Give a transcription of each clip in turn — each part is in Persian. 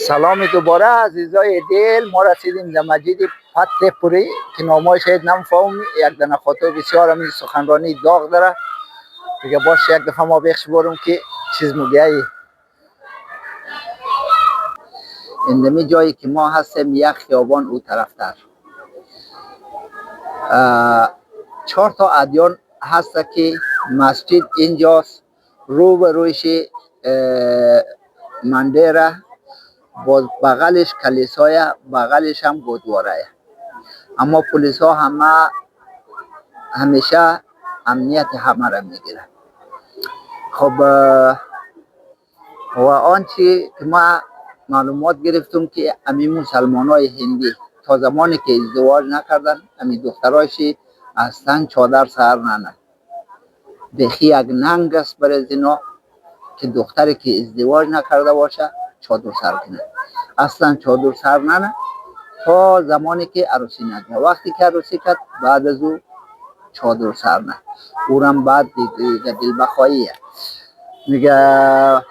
سلام دوباره عزیزای دل. ما رسیدیم در مسجد فتح پوری که نامای شاید نمیفهمم. یک دانه خاطر بسیار همین سخنرانی داغ داره دیگه. باش یک دفعه ما بخش برم که چیز مگه اندمی جایی که ما هستیم یک خیابان او طرفتر 4 تا ادیان هست که مسجد اینجاست. رو به رویش مندره، باز بغلش کلیسای، بغلش هم گودواره. اما پلیس ها همیشه امنیت همه را میگیره. خب و آنچه که ما معلومات گرفتم که امی مسلمان های هندی تا زمانی که ازدواج نکردن امی دخترایش اصلا چادر سر ننه. بخی یک ننگ است برای زنا که دختری که ازدواج نکرده باشه چادر سر کنه. اصلا چادر سر ننه تا زمانی که عروسی نکنه. وقتی که عروسی کرد بعد از او چادر سر نه. اونم بعد دیگه دل بخواهیه میگه.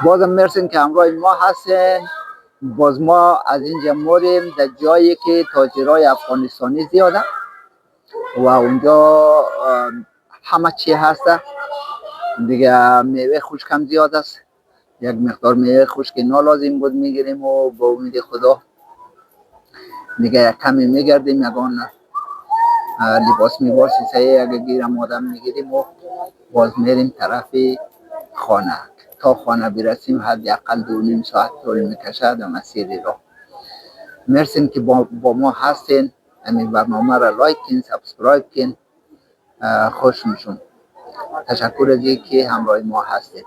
بازم مرسین که همراه ما هستین. باز ما از اینجا موریم در جایی که تاجرای افغانستانی زیاده و اونجا همه چی هسته دیگه. میوه خشک هم زیاد است. یک مقدار میوه خشک نالازم بود میگیریم و با امید خدا دیگه کمی میگردیم. یگان لباس میباشی سایه اگه گیرم آدم میگیریم و باز میریم طرف خانه. تا خانه برسیم حداقل 2.5 ساعت طول میکشه در مسیر راه. مرسین که با ما هستین. همین برنامه را لایک کن، سابسکرایب کن. خوش میشون. تشکر از اینکه همراه ما هستین.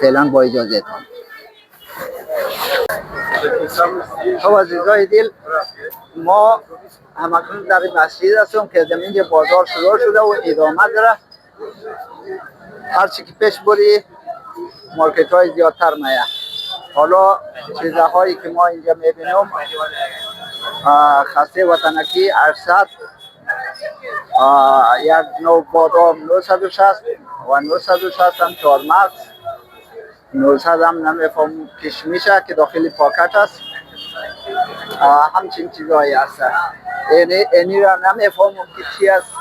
فعلا با اجازهتان. خب عزیزای دل، ما همکنون در مسجد هستیم که در اینجا بازار شروع شده و ادامه داره. هرچی که پیش بری مارکت های زیادتر میه. حالا چیزهایی که ما اینجا میبینیم خسته وطنکی 800، یک نوع بادام 960 و 960 هم چهارمغز، 900 هم نمیفهم کشمیشه که داخل پاکت است. همچین چیزهایی هست. اینی را نمیفهمم که چی است.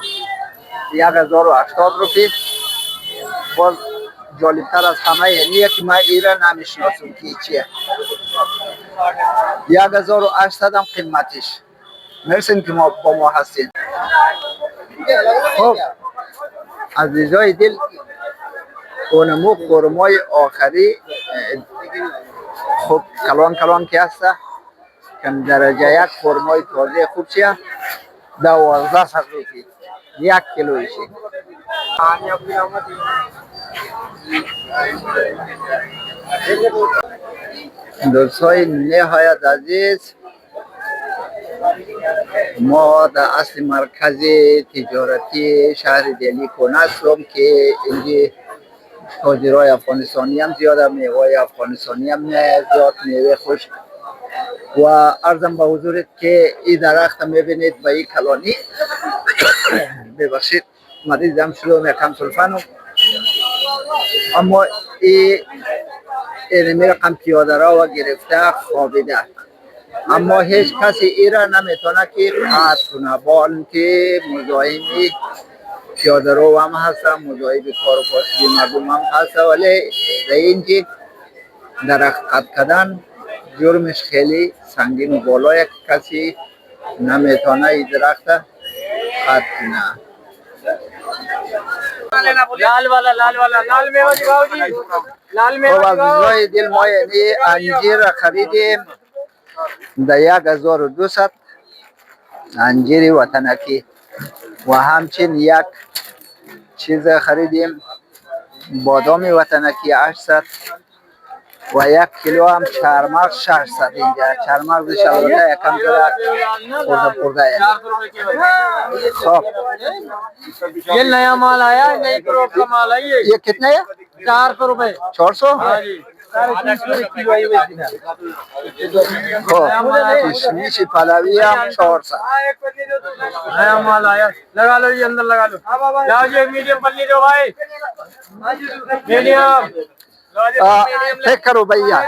1080 روپی. باز جالبتر از همه اینیه که من ایران نمیشناسم که چیه. 1800 هم قیمتش. مرسین که ما با ما هستین. خب عزیزای دل، اونمو خورمای آخری خب کلان که هست که درجه یک خورمای تازه خوب چیه 1200 روپی 1 کیلویشه. دوستای نهایت عزیز، ما در اصل مرکز تجارتی شهر دهلی کنه هستم که اینجا تاجرای افغانستانی هم زیاده، میوه افغانستانی هم زیاد، میوه خشک. و عرضم به حضورت که این درخت میبینید به این کلانی ببخشید مریضم شدم یکم سلفنم، اما این رقم پیاده را و گرفته خوابیده، اما هیچ کسی ای را نمیتونه که قطع کنه. با اینکه مزاحم پیاده رو هم هست، مزاحم کار و کاسبی مردم هم هست، ولی در اینجا درخت قطع کردن جرمش خیلی سنگین و بالای کسی نمیتونه این درخت قطع کنه. خب عزیزای دل، ما یعنی انجیر خریدیم در 1200 انجیر وطنکی و همچنین یک چیز خریدیم بادام وطنکی 800 و 1 کیلو هم چهارمغز 600. اینجا چهارمغزش البته یکم خورده پرده. خب ये नया माल आया है, नई क्रॉप का माल है ये कितने है? 400 रुपए 400। हाँ जी 450 आई हुई थी। किशमिश पलावी हम 400। नया माल आया, लगा लो ये अंदर लगा लो। लाओ जी मीडियम पल्ली दो भाई, मीडियम चेक करो भैया।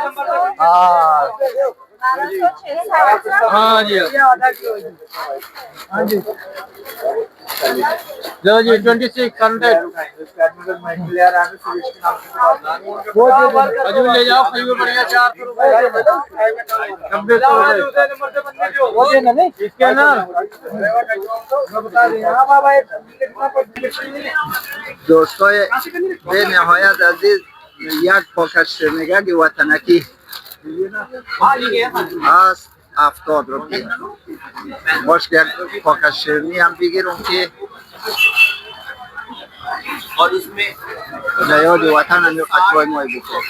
हाँ जी हाँ जी लो जी 2600 खजूर ले जाओ खजूर बढ़िया 400 रुपए 90 इसके ना دوستای به نهایت عزیز یک پاکت شرمگه وطنکی است 70 روپیه. باش یک پاکت شیرینی هم بگیرم که और इसमें در یاد وطن هم قطرهای مای بکنم.